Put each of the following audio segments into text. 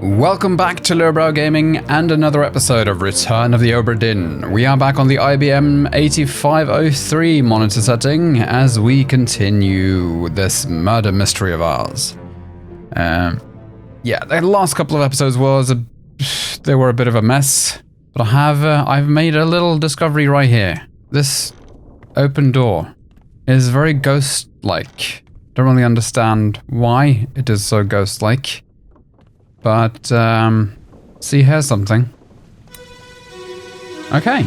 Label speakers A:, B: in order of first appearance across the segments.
A: Welcome back to Lowbrow Gaming and another episode of Return of the Obra Dinn. We are back on the IBM 8503 monitor setting as we continue this murder mystery of ours. Yeah, the last couple of episodes they were a bit of a mess, but I've made a little discovery right here. This open door is very ghost-like. Don't really understand why it is so ghost-like. But, see, here's something. Okay.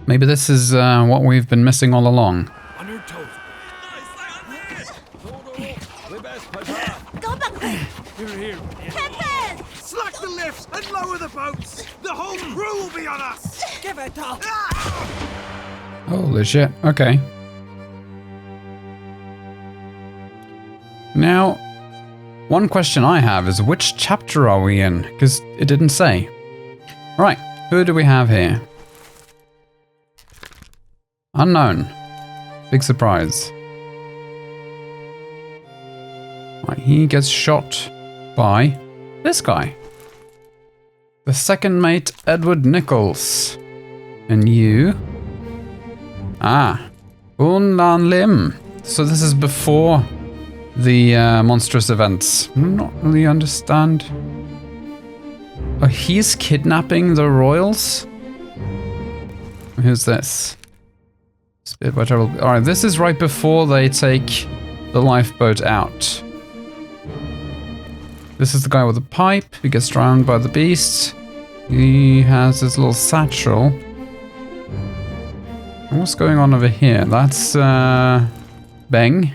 A: Maybe this is what we've been missing all along.
B: Go back!
C: Here.
B: Pepe!
C: Slack the lifts and lower the boats! The whole crew will be on us!
B: Give it up!
A: Holy shit, okay. Now, one question I have is which chapter are we in? Because it didn't say. Right, who do we have here? Unknown. Big surprise. Right, he gets shot by this guy. The second mate, Edward Nichols. And you? Un Lan Lim. So this is before the monstrous events. Not really understand. Oh, he's kidnapping the royals? Who's this? Alright, this is right before they take the lifeboat out. This is the guy with the pipe who gets drowned by the beast. He has his little satchel. And what's going on over here? That's Beng.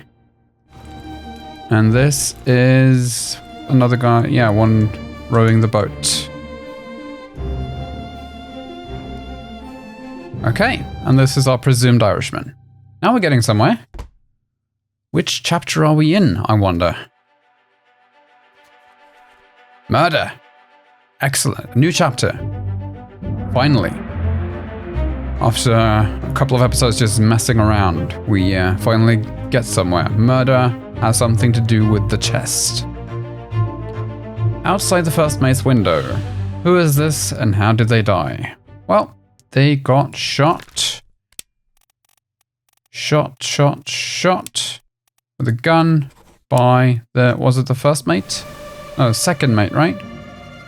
A: And this is another guy, yeah, one rowing the boat. Okay, and this is our presumed Irishman. Now we're getting somewhere. Which chapter are we in, I wonder? Murder. Excellent. New chapter. Finally. After a couple of episodes just messing around, we finally get somewhere. Murder has something to do with the chest. Outside the first mate's window. Who is this and how did they die? Well, they got shot. Shot with a gun by was it the first mate? Oh, second mate, right?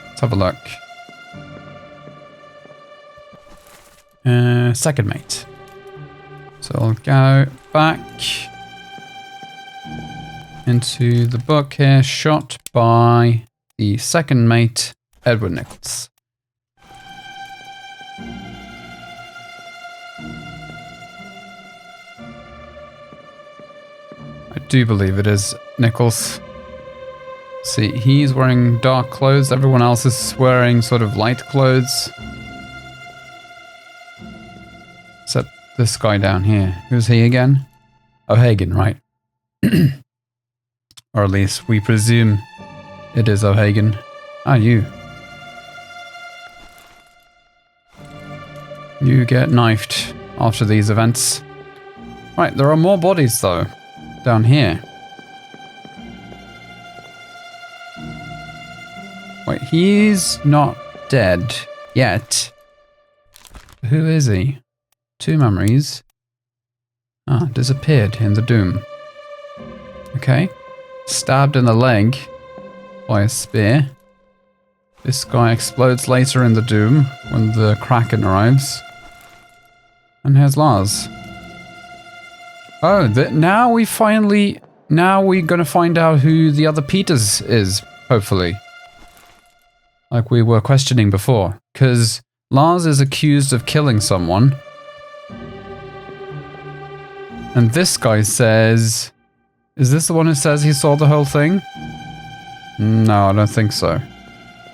A: Let's have a look. Second mate. So I'll go back into the book here. Shot by the second mate, Edward Nichols. I do believe it is Nichols. See, he's wearing dark clothes. Everyone else is wearing sort of light clothes. Except this guy down here. Who's he again? O'Hagan, right? Or at least we presume it is O'Hagan. You. You get knifed after these events. Right, there are more bodies though, down here. Wait, he's not dead yet. Who is he? 2 memories. Disappeared in the doom. Okay. Stabbed in the leg by a spear. This guy explodes later in the doom when the Kraken arrives. And here's Lars. Oh, now we're gonna find out who the other Peters is, hopefully. Like we were questioning before. Because Lars is accused of killing someone. And this guy says... Is this the one who says he saw the whole thing? No, I don't think so.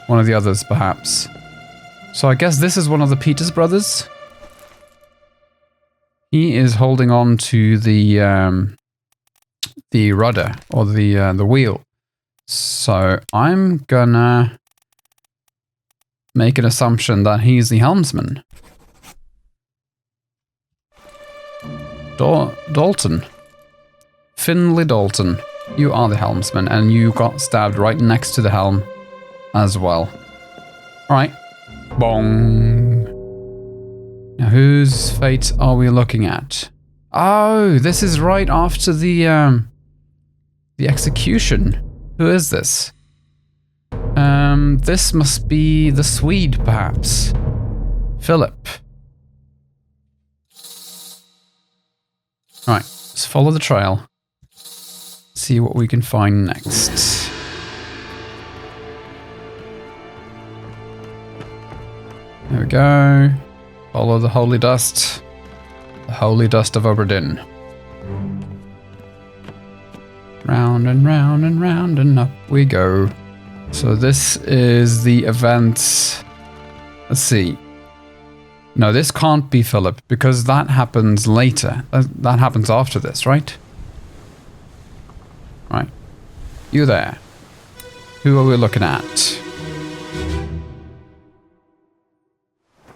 A: One of the others, perhaps. So I guess this is one of the Peters brothers. He is holding on to the rudder, or the wheel. So I'm gonna make an assumption that he's the helmsman. Dalton. Finley Dalton. You are the helmsman, and you got stabbed right next to the helm. as well. Alright. Bong. Now, whose fate are we looking at? Oh, this is right after the execution. Who is this? This must be the Swede, perhaps. Philip. Right, let's follow the trail. See what we can find next. There we go. Follow the holy dust. The holy dust of Obra Dinn. Round and round and round and up we go. So this is the event. Let's see. No, this can't be Philip because that happens later. That happens after this, right? Right. You there. Who are we looking at?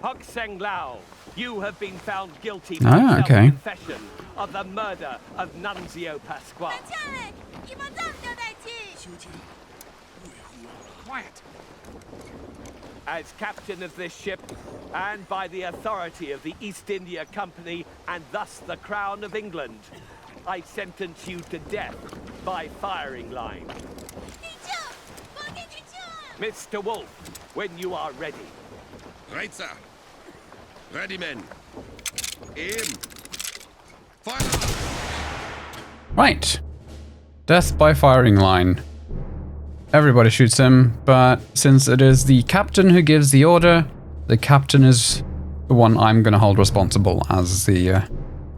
D: Hokseng Lao, you have been found guilty
A: Ah, okay.
D: confession of the murder of Nunzio Pasquale.
B: 下来，一帮这么交代起。
C: Quiet.
D: As captain of this ship, and by the authority of the East India Company, and thus the Crown of England, I sentence you to death by firing line.
B: 你救，我给你救。
D: Mr. Wolf, when you are ready.
E: Right, sir. Ready, men. Aim. Fire!
A: Right. Death by firing line. Everybody shoots him, but since it is the captain who gives the order, the captain is the one I'm going to hold responsible as the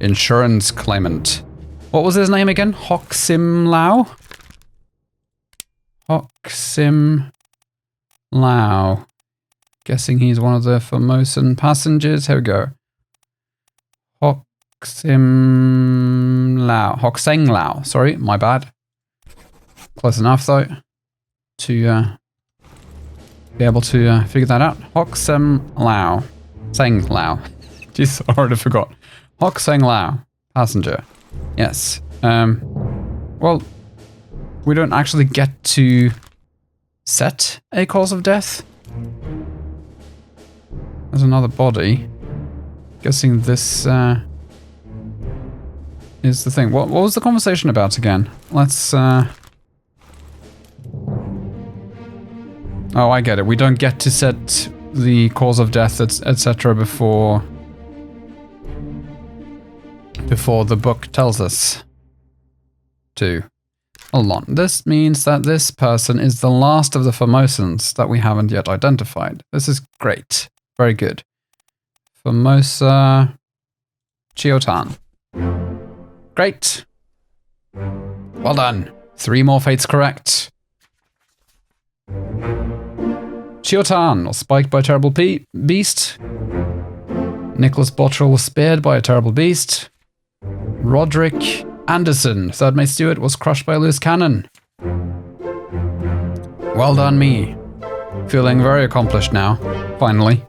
A: insurance claimant. What was his name again? Hokseng Lao? Hokseng Lao. Guessing he's one of the Formosan passengers. Here we go. Hokseng Lao. Sorry, my bad. Close enough though to be able to figure that out. Hokseng Lao. Seng Lao. Jeez, I already forgot. Hokseng Lao. Passenger. Yes. Well, we don't actually get to set a cause of death. There's another body. Guessing this is the thing. What was the conversation about again? Let's Oh, I get it. We don't get to set the cause of death, etc. before the book tells us to. Hold on. This means that this person is the last of the Formosans that we haven't yet identified. This is great. Very good. Formosa Chiotan. Great. Well done. 3 more fates correct. Chiotan was spiked by a terrible beast. Nicholas Bottrell was speared by a terrible beast. Roderick Anderson, third mate Stewart, was crushed by a loose cannon. Well done, me. Feeling very accomplished now, finally.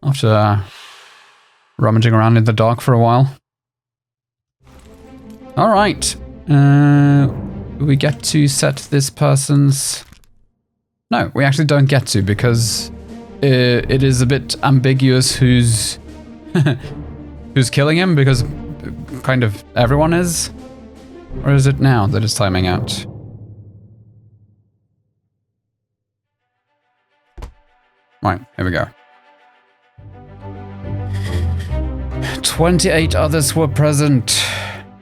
A: After rummaging around in the dark for a while. Alright. We get to set this person's... No, we actually don't get to because it is a bit ambiguous who's who's killing him because kind of everyone is. Or is it now that it's timing out? Right, here we go. 28 others were present.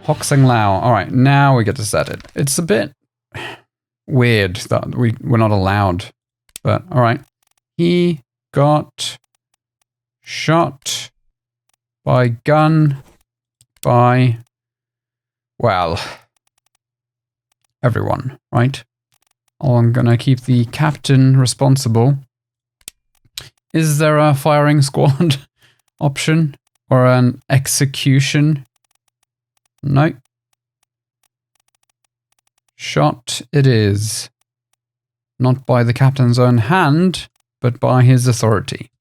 A: Hokseng Lao. Alright, now we get to set it. It's a bit weird that we're not allowed. But, alright. He got shot by gun by, well, everyone, right? I'm gonna keep the captain responsible. Is there a firing squad option? Or an execution? No. Shot it is. Not by the captain's own hand, but by his authority.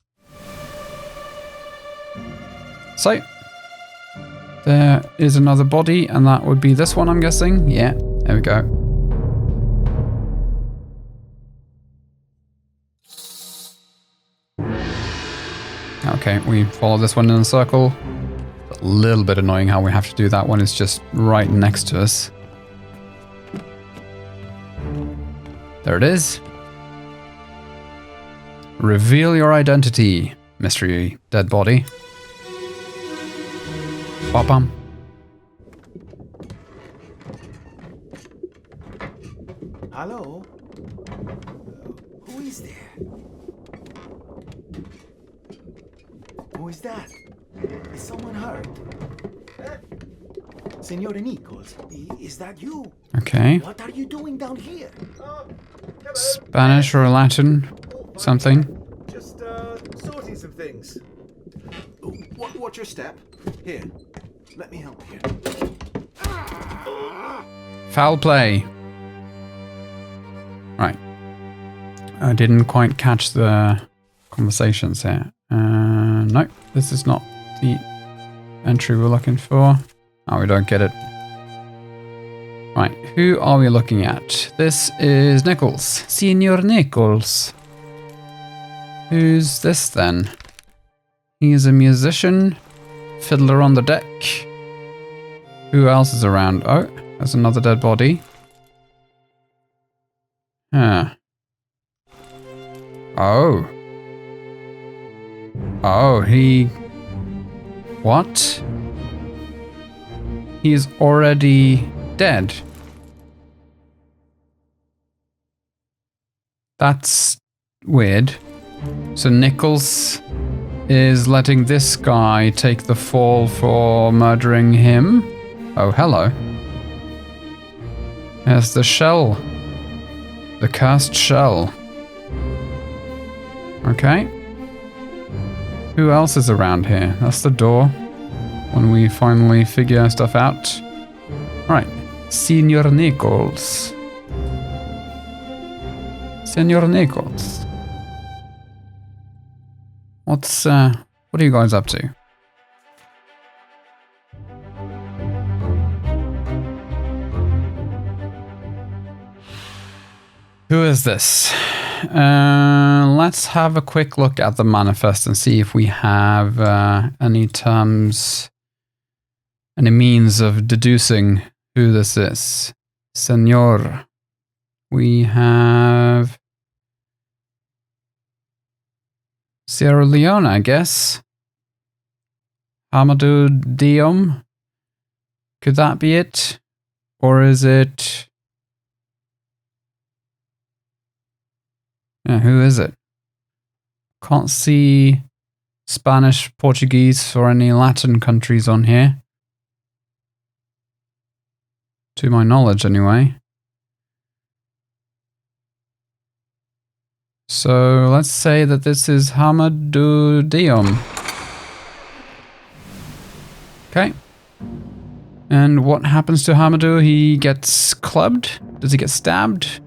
A: So, there is another body, and that would be this one, I'm guessing. Yeah, there we go. Okay, we follow this one in a circle. A little bit annoying how we have to do that one. It's just right next to us. There it is. Reveal your identity, mystery dead body. Bop-bum.
F: Hello? Who is there? Who is that? Is someone hurt? Senor Nichols, is that you?
A: Okay.
F: What are you doing down here?
A: Spanish or Latin? Something.
F: Just sorting some things. Watch your step. Here, let me help you.
A: Foul play. Right. I didn't quite catch the conversations here. No, this is not the entry we're looking for. Oh, we don't get it. Right, who are we looking at? This is Nichols. Senor Nichols. Who's this then? He's a musician. Fiddler on the deck. Who else is around? Oh, there's another dead body. Huh. Oh. Oh, he... What? He's already dead. That's weird. So Nichols is letting this guy take the fall for murdering him? Oh, hello. There's the shell. The cursed shell. Okay. Who else is around here? That's the door. When we finally figure stuff out. Right. Senor Nichols. Senor Nichols. What are you guys up to? Who is this? Let's have a quick look at the manifest and see if we have any terms, any means of deducing who this is. Senor. We have Sierra Leone, I guess. Amadou Diom. Could that be it? Or is it... Yeah, who is it? Can't see Spanish, Portuguese, or any Latin countries on here. To my knowledge, anyway. So let's say that this is Amadou Diom. Okay. And what happens to Amadou? He gets clubbed? Does he get stabbed?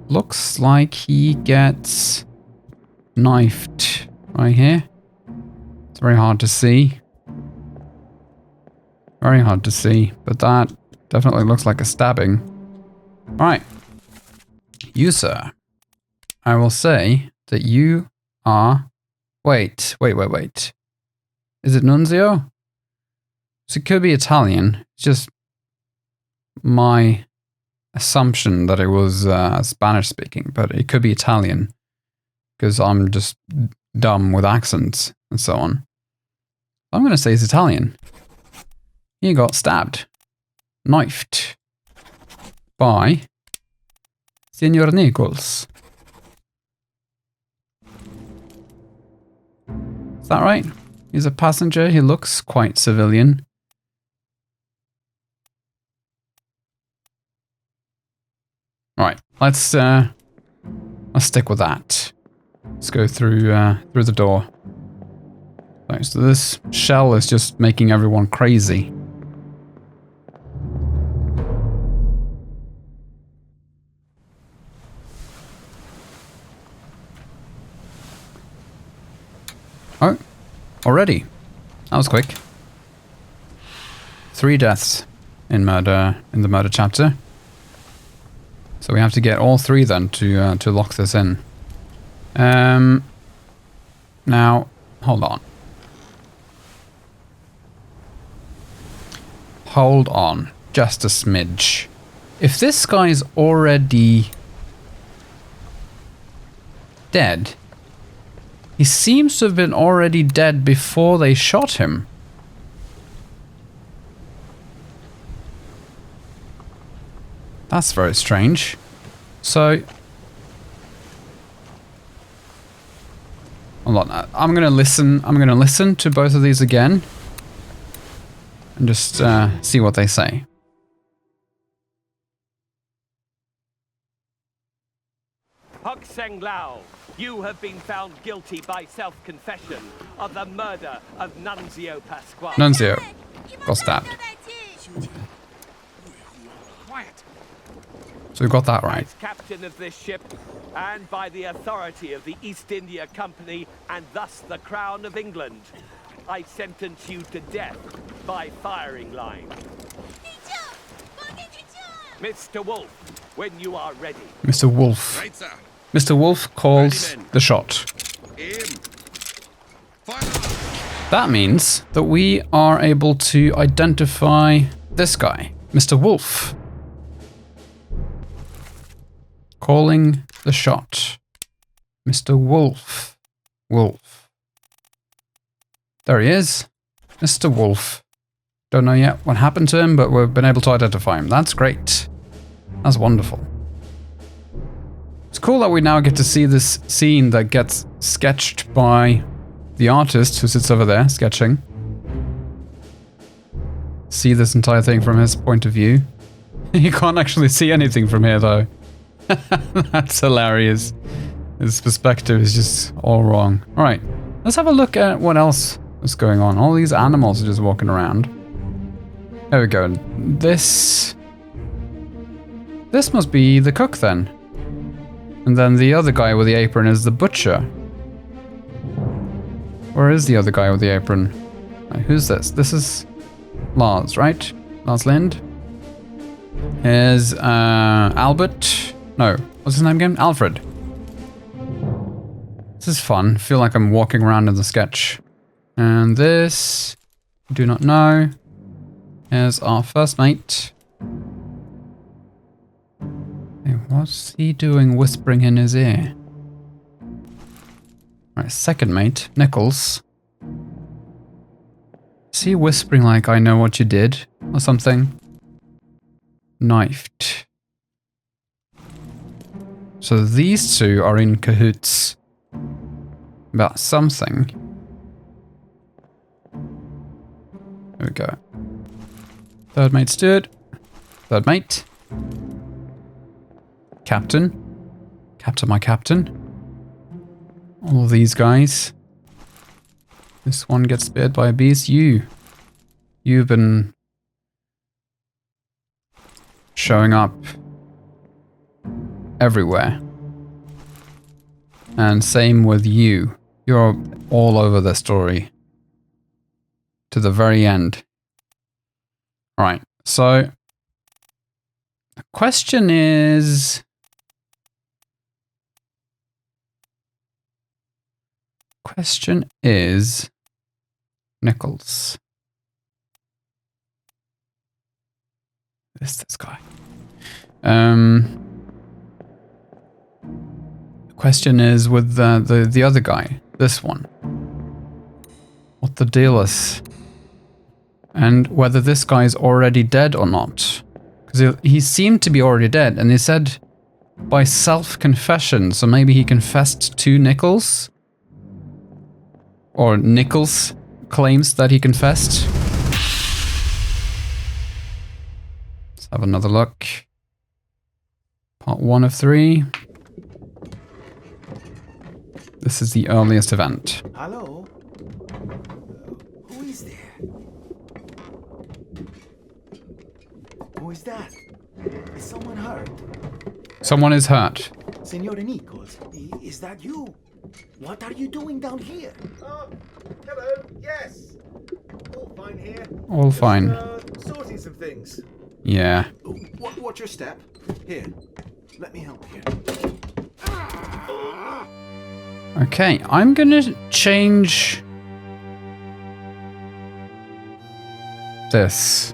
A: Looks like he gets knifed right here. It's very hard to see. Very hard to see, but that definitely looks like a stabbing. Alright. You, sir. I will say that you are... Wait. Is it Nunzio? So it could be Italian. It's just my assumption that it was Spanish speaking, but it could be Italian because I'm just dumb with accents and so on. I'm going to say it's Italian. He got stabbed, knifed by Senor Nichols. Is that right? He's a passenger. He looks quite civilian. Alright, let's stick with that. Let's go through the door. Right, so this shell is just making everyone crazy. Oh, already. That was quick. 3 deaths in the murder chapter. So we have to get all 3 then to lock this in. Now, hold on. Hold on. Just a smidge. If this guy's already dead, he seems to have been already dead before they shot him. That's very strange. So, hold on. I'm gonna listen to both of these again, and just see what they say.
D: Hok Seng Lao, you have been found guilty by self-confession of the murder of Nunzio Pasquale.
A: Nunzio got stabbed.
B: 交代器
C: Quiet.
A: So we got that right.
D: As captain of this ship, and by the authority of the East India Company, and thus the Crown of England, I sentence you to death by firing line.
B: 地窖，放进去救！
D: Mr. Wolf, when you are ready.
A: Mr. Wolf.
E: Right, sir.
A: Mr. Wolf calls the shot.
E: Aim. Fire.
A: That means that we are able to identify this guy, Mr. Wolf. Calling the shot. Mr. Wolf. Wolf. There he is. Mr. Wolf. Don't know yet what happened to him, but we've been able to identify him. That's great. That's wonderful. It's cool that we now get to see this scene that gets sketched by the artist who sits over there sketching. See this entire thing from his point of view. You can't actually see anything from here though. That's hilarious. His perspective is just all wrong. Alright, let's have a look at what else is going on. All these animals are just walking around. There we go. This must be the cook then. And then the other guy with the apron is the butcher. Where is the other guy with the apron? Right, who's this? This is Lars, right? Lars Lind. Here's Albert. No, what's his name again? Alfred. This is fun. I feel like I'm walking around in the sketch. And this, I do not know. Here's our first mate. Hey, what's he doing whispering in his ear? Right, second mate, Nichols. Is he whispering like, I know what you did? Or something? Knifed. So these two are in cahoots about something. There we go. Third mate stood. Third mate. Captain. Captain, my captain. All these guys. This one gets speared by a beast. You've been showing up everywhere. And same with you. You're all over the story. To the very end. Alright, so the question is... Nichols. This guy. The question is with the other guy, this one. What the deal is. And whether this guy's already dead or not. Because he seemed to be already dead, and he said by self-confession, so maybe he confessed to Nichols? Or Nichols claims that he confessed. Let's have another look. Part 1 of 3. This is the earliest event.
F: Hello? Who is there? Who is that? Is someone hurt?
A: Someone is hurt.
F: Senora Nichols, is that you? What are you doing down here? Hello, yes. All fine here.
A: All fine.
F: Sorting some things.
A: Yeah.
F: Watch your step. Here, let me help you.
A: Okay, I'm gonna change this.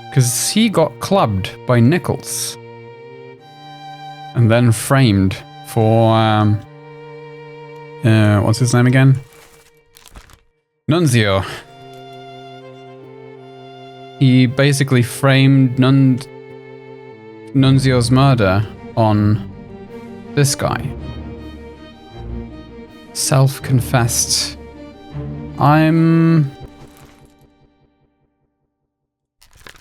A: Because he got clubbed by Nichols. And then framed for, what's his name again? Nunzio. He basically framed Nunzio's murder on this guy. Self-confessed. I'm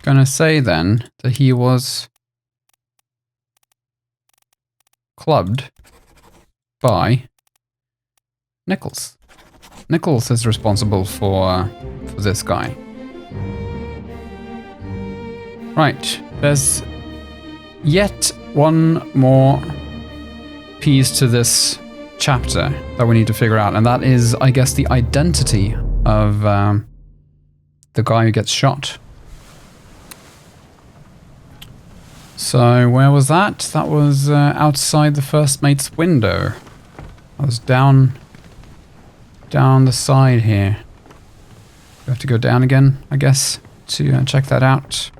A: gonna say then that he was clubbed by Nichols. Nichols is responsible for this guy. Right, there's yet one more piece to this chapter that we need to figure out, and that is, I guess, the identity of the guy who gets shot. So where was that? That was outside the first mate's window. I was down the side here. We have to go down again, I guess, to check that out.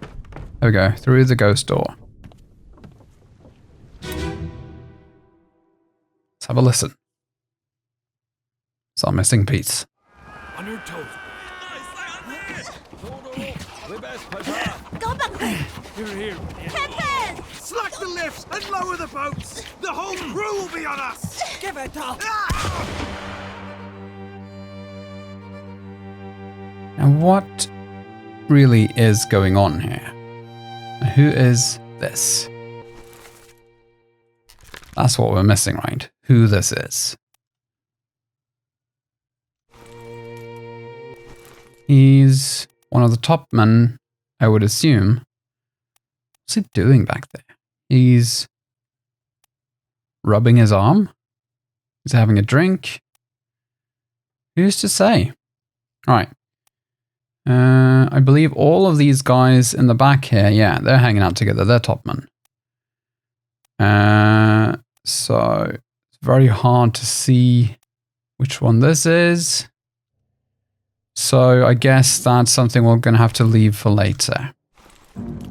A: There we go, through the ghost door. Let's have a listen. It's our missing piece.
C: On your toes.
B: Go back.
C: Here.
B: Captain!
C: Slack the lifts and lower the boats. The whole crew will be on us.
B: Give it up.
A: Now what really is going on here? Who is this? That's what we're missing, right? Who this is. He's one of the top men, I would assume. What's he doing back there? He's rubbing his arm? He's having a drink? Who's to say? Alright. I believe all of these guys in the back here, yeah, they're hanging out together. They're top men. So it's very hard to see which one this is. So I guess that's something we're going to have to leave for later.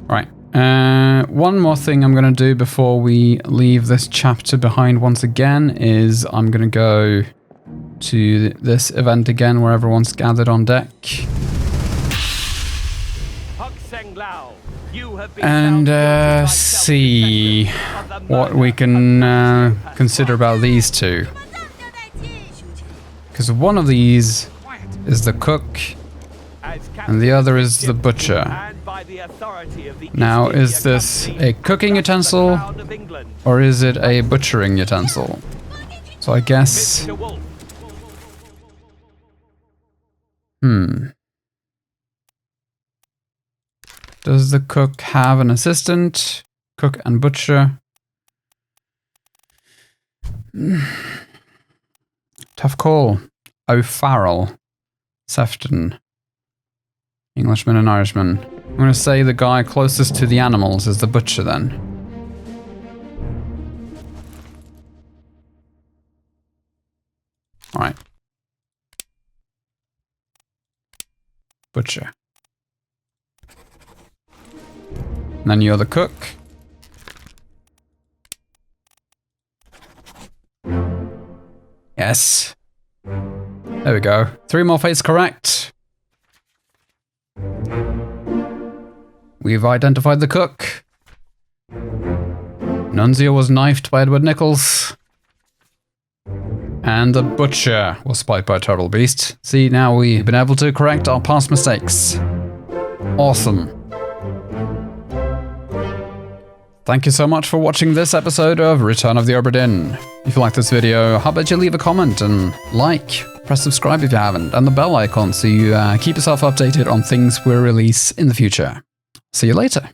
A: Right. One more thing I'm going to do before we leave this chapter behind once again is I'm going to go to this event again where everyone's gathered on deck. And see what we can consider about these two. Because one of these is the cook and the other is the butcher. Now, is this a cooking utensil or is it a butchering utensil? So I guess... Does the cook have an assistant? Cook and butcher. Tough call. O'Farrell. Sefton. Englishman and Irishman. I'm going to say the guy closest to the animals is the butcher then. Alright. Butcher. And then you're the cook. Yes. There we go. 3 more fates correct. We've identified the cook. Nunzio was knifed by Edward Nichols. And the butcher was spiked by a turtle beast. See, now we've been able to correct our past mistakes. Awesome. Thank you so much for watching this episode of Return of the Obra Dinn. If you like this video, how about you leave a comment and like, press subscribe if you haven't, and the bell icon so you keep yourself updated on things we release in the future. See you later.